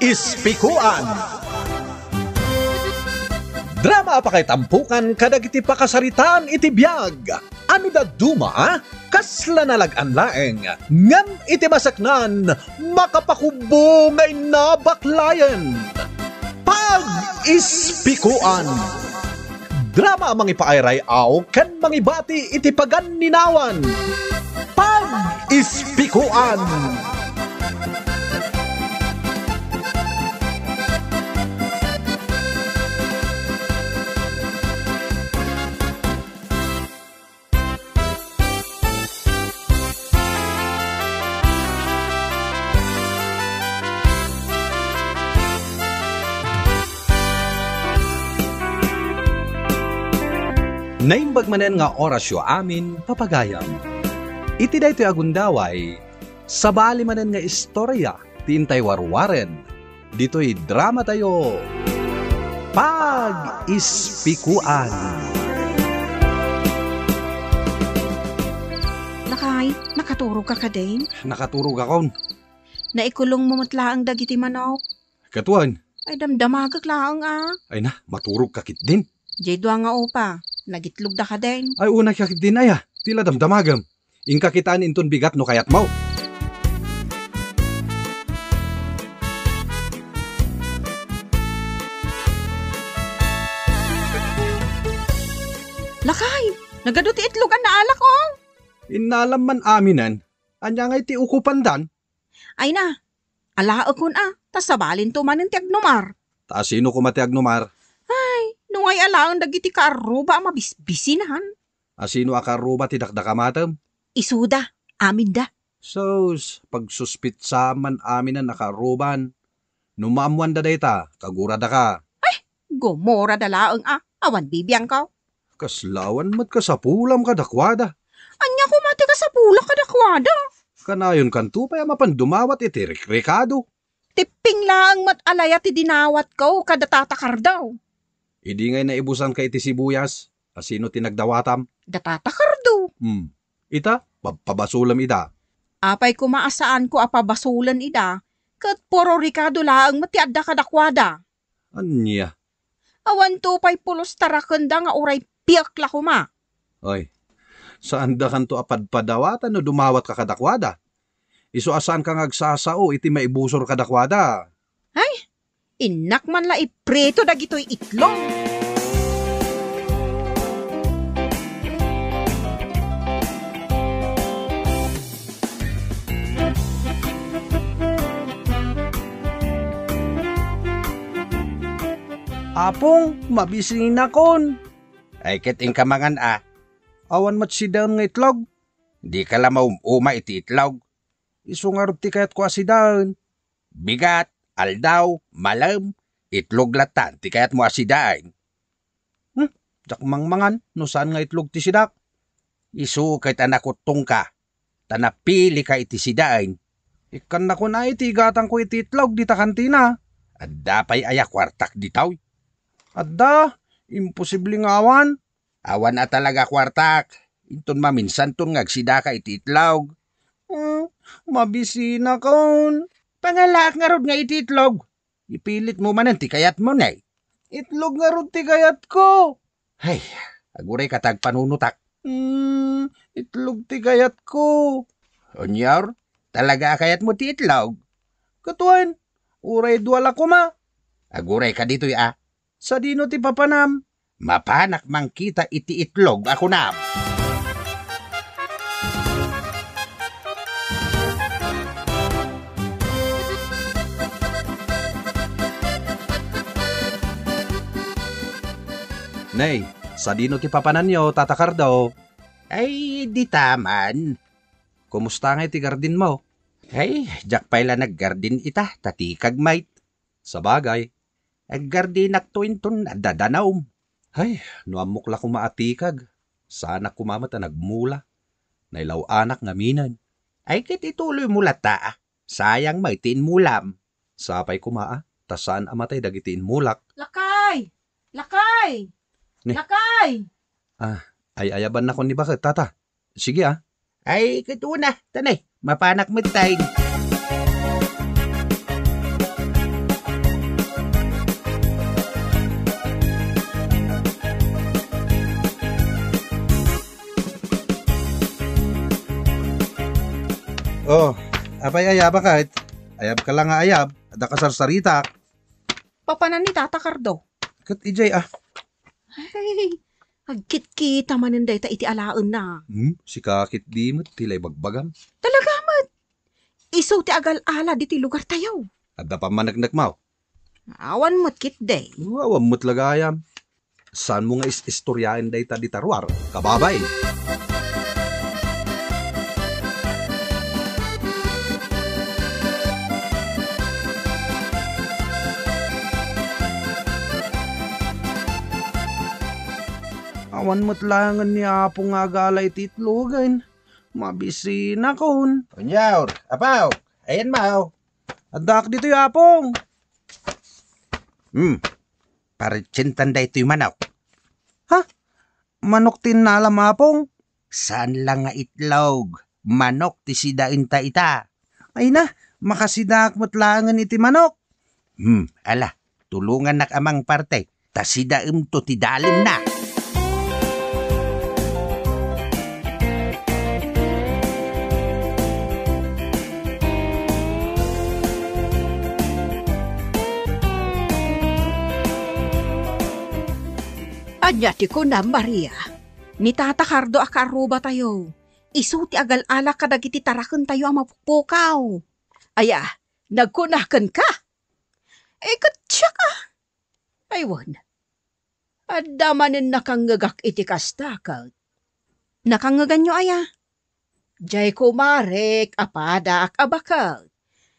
Pag-ispikuan. Drama pa kay tampukan kadag iti pakasaritaan iti biyag. Ano da duma, kasla nalagan laeng. Ngam iti masaknan, makapakubo ngay nabaklayan. Pag-ispikuan. Drama mangipairay aw ken mangibati iti paganinawan. Pag-ispikuan. Naimbag manen nga orasyo amin papagayam. Iti daytoy agundaway, sabali manen nga istorya, tintay warwaren. Dito'y drama tayo. Pag-ispikuan. Lakay, nakaturog ka din? Nakaturog akon. Naikulong mo matlaang dagiti manok. Katuan. Ay damdamagak laang Ay na, maturog kakit din. Jedwa nga opa, nagitlog da ka din. Ay una kakit din aya, tila damdamagam. Ingka kitaan inton bigat no kayat mo. Lakay, nagaduti itlogan na alak oh. Inalam man aminan, anya nga iti ukupandan. Ay na, alaakon tas sabalin to manin ti agnumar. Ta sino kumati agnumar? Ay, nungay alaang dagiti kaaruba mabisbisinahan. Asino akaruba ti dakdakamatam? Isuda, amin da. Sos, pagsuspitsa man amin na nakaruban. Numamuan da dayta, kagurada ka. Gomora da laang awan bibiyang ka. Kaslawan mat ka sa pulam kadakwada. Anya kumati ka sa pula kadakwada. Kanayon kanto pa mapan dumawat iti rekado. Tipping laang mat alaya ti dinawat ko kada tatakar daw. Idi ngay naibusan ka iti sibuyas. Asino tinagdawatam? Datatakar daw. Ita, pabasulam ida. Apay kumaasaan ko apabasulan ida. Kat puro rikado laang matiadda kadakwada. Anya? Awan to pay pulos tarakanda nga uray piyak la kuma. Ay, saan da kanto apadpadawatan no dumawat ka kadakwada? Iso asan kang agsasao iti maibusor kadakwada? Ay, inak man la ipreto dagitoy itlog. Apong, mabising akon. Ay kiting kamangan Awan mat si daon nga itlog. Di ka lang uma iti itlog. Isungarot ti kayat ko si daon. Bigat, aldaw, malam, itlog latan, ti kayat mo asidaan. Dakmangmangan, no saan nga itlog ti sidak? Isu kay tanakutong ka, tanapili ka iti sidaan. Ikan na ko na iti gatang ko iti itlog di ta kantina. Adda pa'y kwartak ditaw. Adda, imposible nga awan. Awan na talaga kwartak. Inton maminsan ton ngagsida ka iti itlog. Mabisina kon. Pangalak nga rod nga iti itlog. Ipilit mo man ti kayat mo na. Itlog nga rod ti kayat ko. Ay, aguray katag panunutak. Itlog ti kayat ko. Onyor, talaga kayat mo ti itlog. Katuan, uray duwala ko ma. Aguray ka dito'y Sa dino ti papanam. Mapanak mang kita iti itlog ako na. Nay, sa dino ti papanan nyo, tatakar daw. Ay, di taman. Kumusta nga iti gardin mo? Ay, jak pala naggardin ita, tatikag mait. Sa bagay. Aggardinak to inton adadanaw. Ay, nuamukla ko maatikag. Sana kumamata nagmula. Nailaw anak nga minan. Ay, kit ituloy mula ta. Sayang may tinmulam. Sapay kumaa, tasan amatay dagitiin mulak. Lakay! Lakay! Ne? Lakay! Ay ayaban na ko ni bakit, tata. Sige Ay, kituna, tanay, mapanak mo tayo. Oh, apay ayaba kahit. Ayab ka lang nga ayab. Ada ka sarsaritak. Papanan ni Tata Cardo. Kat ijay Ay, agkit-kita manin day ta iti alaan na. Si kakit di mo tilay bagbagam. Talaga mat. Isaw ti agal-ala di ti lugar tayo. Ada pa managnak mo. Awan mo't kit day. Awam mo talaga ayam. Saan mo nga istoryain day ta di tarwar? Kababay. Awan mo't langan ni Apo nga galay titlogan. Mabisina kon. Kunyaw, apaw, ayan maw. Adak dito yung Apong. Paritsintan da ito yung manok. Manok tinalam Apong. Saan lang nga itlog? Manok ti sidain ta ita. Ay na, makasidak mo't langan iti manok. Ala, tulungan nak amang parte. Ta sidaim to ti dalim na. Anyati ko na, Maria. Ni Tata Cardo akaruba tayo. Isu ti agal-ala kadagiti taraken tayo ang mapupukaw. Aya, nagkunakan ka. Katsya ka. Aywan. Adamanin nakangagak iti kastakal. Nakangagan nyo aya. Jay kumarek, apadak, abakal.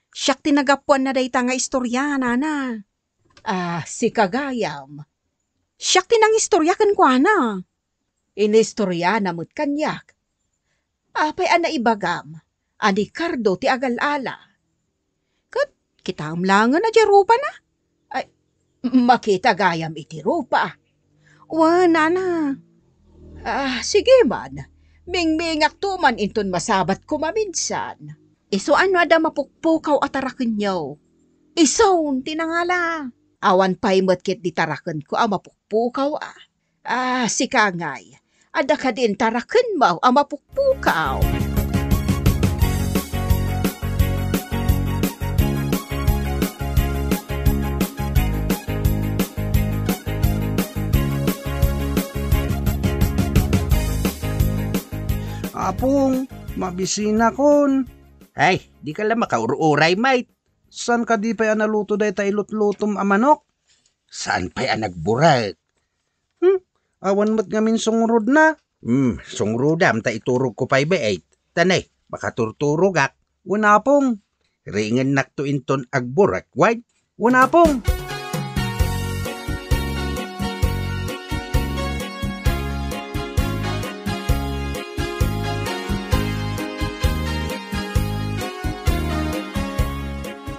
Siyak tinagapuan na day nga istoryana na. Si Kagayam. Siyak tinang istoryakan kwa na. Inistorya na mo't kanyak. Apay ana ibagam, ani Cardo ti agal-ala. Kat kitam langan na di rupa na. Ay, makita gayam iti rupa. Wana na. Sige man, mingmingak tuman inton masabat ko maminsan. Iso ano ada mapukpukaw ataraken nyo. Iso tinangala. Awan pa'y matkit di taraken ko ang mapukpukaw si Kangay. Ada ka din taraken mo ang mapukpukaw. Apong, mabisina kon. Ay, di ka lang makaur-uray, mate. San ka di pa naluto day tayo lut-lutom a manok? Saan pa'y nagburag? Awan mo't ngamin sungrod na. Sungrodam ta iturog ko pa'y beait. Tanay, makaturturugak. Una pong. Ringen nakto inton agburak, wag? Una pong.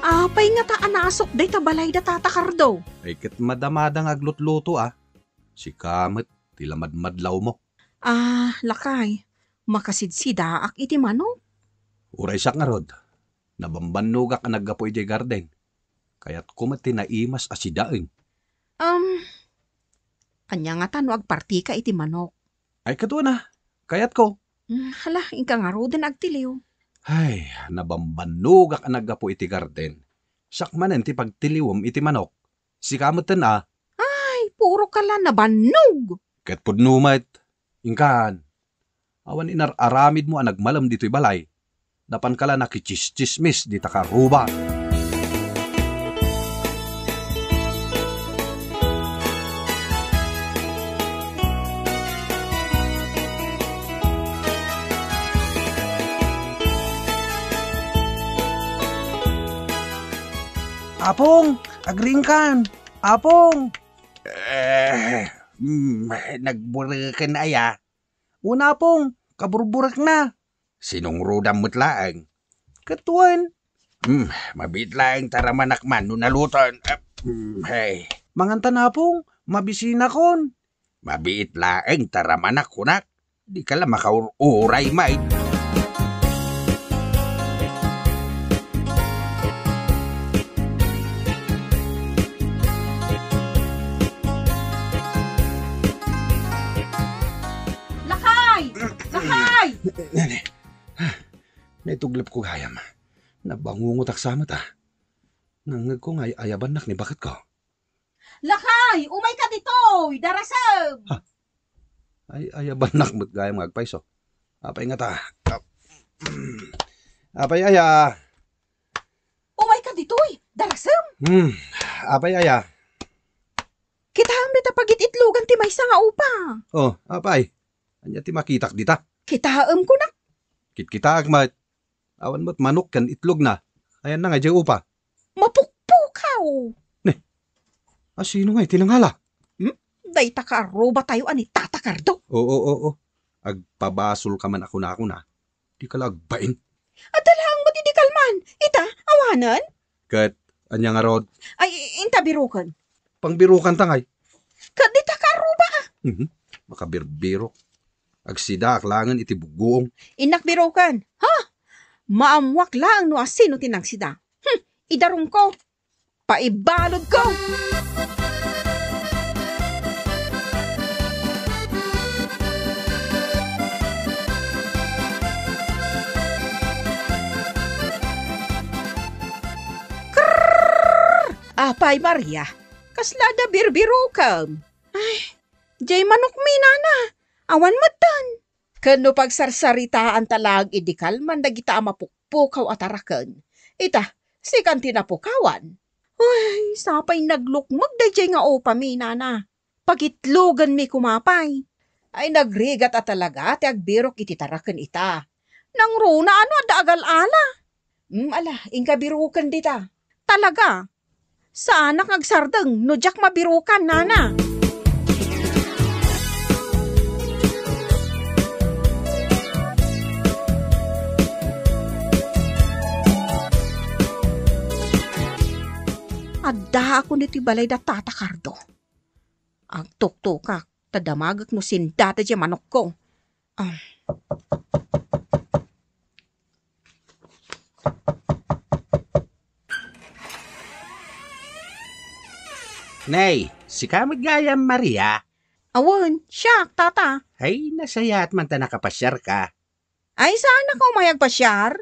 Apay nga ta anasok day tabalay da Tata Cardo. Ay kat madamadang aglut-luto Si Kamet, tilamadmadlaw mo. Lakay. Makasidsidaak iti manok. Uray sak nga rod. Nabambanugak ang naggapoy di garden. Kaya't kumati na imas asidain. Kanya nga tanwag parti ka iti manok. Ay kato na. Kaya't ko. Hala, inka nga ro din agtiliw. Ay, nabambanugak ang naggapoy iti garden. Sakmanen ti pagtiliwom iti manok. Si Kametan Ay, puro ka lang nabanog. Ket pudnumat. Ingkan. Awan inararamid mo ang nagmalam dito'y balay. Napan kala nakichismismis di takaruba. Apong, agringkan. Apong. Nagburakan na aya. Una pong, kaburburak na. Sinungrodam mo't laang. Katuan. Mabit laang taramanakman no nalutan. Hey. Manganta na pong, mabisina kon. Mabit laang taramanak kunak. Di ka lang makauray, mate. Naituglap ko gayam. Nabangungot ak sama ta. Nangag ko nga ayaban nak ni bakit ko. Lakay! Umay ka dito! Darasam! Ay ayaban nak mo't gayam agpaiso. Apay nga ta. Apay aya. Umay ka dito! Darasam! Apay aya. Kita ang pagit itlogan ti may nga upa. Oh, apay. Anya ti makitak dita. Kita ko na. Kita agmat. Awan mo't manok kan itlog na. Ayan na nga dyan upa. Mapukpukaw. Sino nga tinanghala? Day takaro ba tayo ani tatakardo? Oo. Agpabasol ka man ako na. Di ka lagbain. Adalahang matidikal man. Ita, awanan? Kat, anya nga rod. Ay, intabirukan. Pangbirukan tangay. Kat di takaro ba? Makabirbiro. Agsida aklangan iti bugoong. Inakbirukan. Ha? Maamwak lang no asino tinagsida. Idarong ko. Paibalod ko. Apay Maria, kaslada birbiro kam. Ay, jay manok minana, awan matan. Kano pagsarsaritaan talag idikal man dagita mapukpukaw at arakan. Ita, sikan tinapukawan. Ay, sapay naglukmag da jay nga opa minana. Pagitlogan mi kumapay. Ay nagrigat at talaga ti agbirok iti tarakan ita. Nang runa ano ada agal-ala. Ala, ingkabirukan dita. Talaga. Saan agsardeng no jak mabirukan, nana? Adda ako niti balay da tatakardo. Ang tuktukak, tadamagak no sindata di manok ko. Nay, si kamag gayam Maria. Awan, siyak, tata. Ay, nasaya at man ta nakapasyar ka. Ay, saan ako mayagpasyar?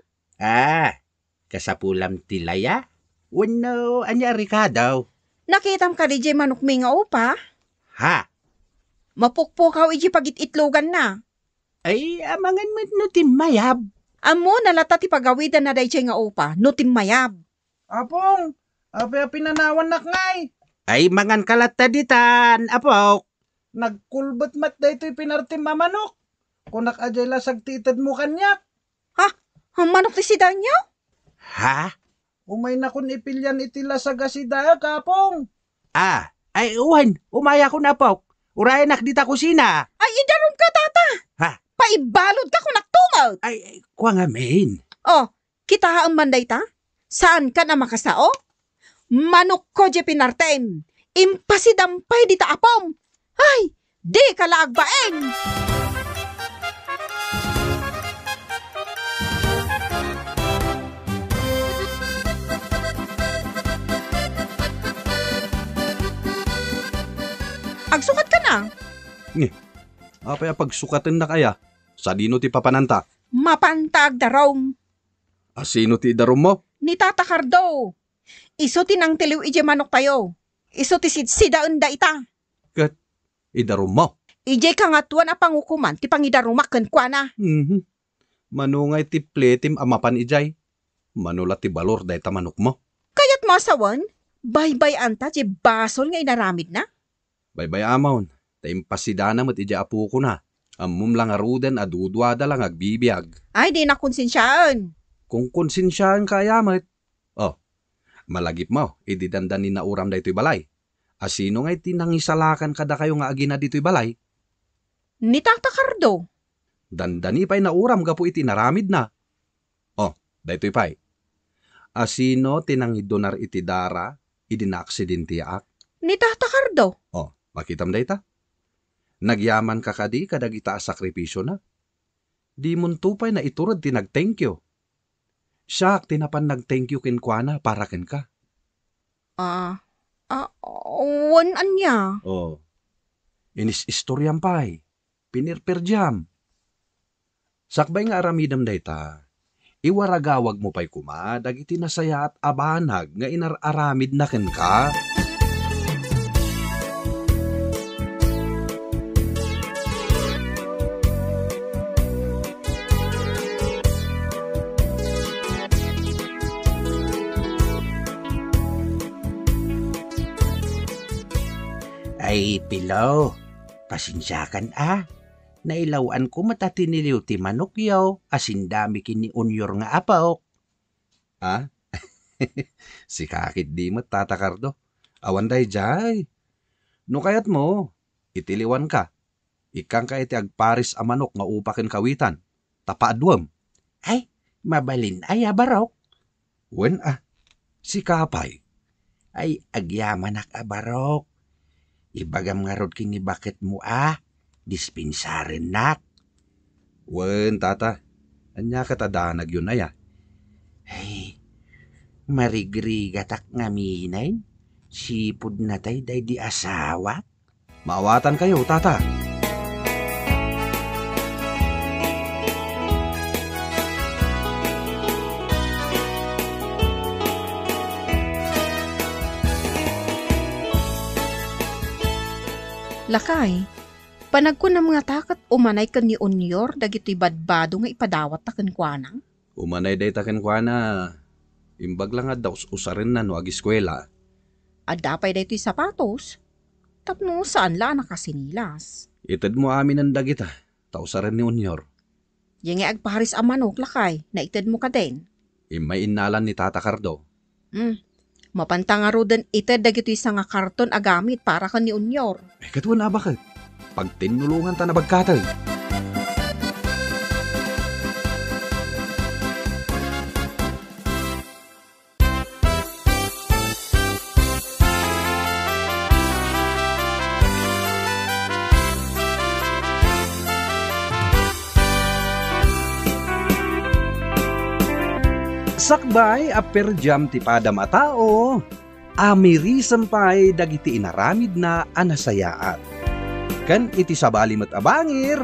Kasapulam tilaya? Wano, anyari ka daw? Nakitam ka di jay manok mi nga upa? Ha? Mapukpukaw iji pagit itlogan na. Ay, amangan mo no timayab. Amo, nalata ti pagawidan na day jay nga upa, no timmayab. Apong, apay pinanawan nak ngay. Ay, mangan kalat ditan, apok. Nagkulbat mat da ito'y pinartim mamanok. Kunak ajay lasag titad mo kanyak. Ang manok ti si Danyo? Ha? Umay na kun ipilyan iti lasag asida kapong. Ay, uwan, umaya ko na, apok. Urayan nakdita kusina. Ay, idarom ka, tata. Ha? Paibalod ka kung naktumaw. Ay, kuha nga, main. Oh, kita ang manday ta? Saan ka na makasao? Manok ko je pinarten. Impasidampay di ta apom. Ay, di ka laagbaeng. Agsukat ka na. Apay pagsukatan na kaya. Sa dino ti papananta. Mapantag darong. Sino ti darom mo? Ni Tata Cardo. Iso tinang tiliw ije manok tayo. Iso ti sidaan da ita. Idarom mo. Ije kangatuan a pangukuman ti pangidarumaken kwa na. Manungay ti pletim amapan ijay. Manulat ti balor day ta manok mo. Kayat masawan, baybay anta ti basol nga inaramid na. Baybay amaon. Taimpasidana mo't ija apu ko na. Amum lang arudan adudwada lang agbibiyag. Ay, di na konsensyaan. Kung konsensyaan kaya mat. Malagip mo, ididandan ni nauram da ito'y balay. Asino nga'y tinangisalakan kada kayo nga agina dito'y balay? Ni Tata Cardo. Dandani pa'y nauram gapu iti naramid na. Da ito'y pa'y. Asino tinangidonar iti dara, idinaaksidente ak? Ni Tata Cardo. Makitam da ita. Nagyaman ka kadi kadag ita sakripisyo na. Di muntupay na iturod tinag-thank you. Siya tinapan nag-thank you kinkwana para ken ka. Wan anya. Inis istoryam pa'y. Pinirperjam. Sakbay nga aramidam da ita. Iwaragawag mo pa'y kuma, dagiti nasaya at abanag nga inararamid na ken ka. Ay, Pilaw, pasensyakan Nailawan ko matatiniliw ti manok yaw, asin dami kini unyor nga apaw. Ha? Si kakit di mo, Tata Cardo. Awan day jay. No kayat mo, itiliwan ka. Ikang ka iti agparis a manok nga upakin kawitan. Tapaadwam. Ay, mabalin ay abarok. Wen si kapay. Ay, agyaman abarok. Ibagam nga rod kini bakit mo dispensaren nak. Wen, Tata. Anya katadanag yun ay Ay, marigrigatak nga minayin. Sipod na tay day di asawa. Maawatan kayo, Tata. Lakay, panagko na mga takat umanay kan ni Unyor dagiti badbado nga ipadawat ta ken kuana. Umanay day taken kwa na. Imbag lang nga daw usarin na no ag-eskwela. Adapay daytoy sapatos. Tapno saan la nakasinilas. Ited mo amin ang dagita. Tausarin ni Unyor. Yang nga agpaharis a manok lakay, na ited mo ka din. May inalan ni Tata Cardo. Mapantangaro den ited dagitoy sa nga karton agamit para kan ni Unyor. Katwa na bakit? Pag tinulungan ta na bagkatag. Sakbay a perjam ti padamatao, amiri sampay dagiti inaramid na anasayaat. Kan iti sabali met abangir,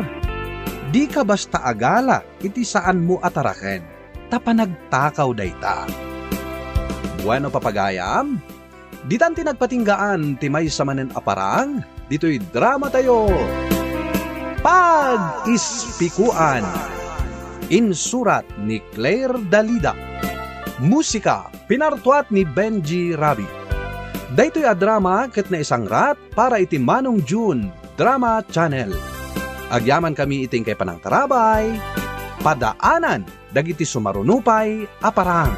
di ka basta agala iti saan mo ataraken, tapanagtakaw dayta. Bueno papagayam, ditan tinagpatinggaan ti may samanen aparang, dito'y drama tayo. Pag-ispikuan. Insurat ni Claire Dalida. Musika, pinartuat ni Benji Rabi. Daytoy a drama ket na isang rat para iti Manong June Drama Channel. Agyaman kami iting kay panang tarabay, padaanan, dagiti sumarunupay, aparang.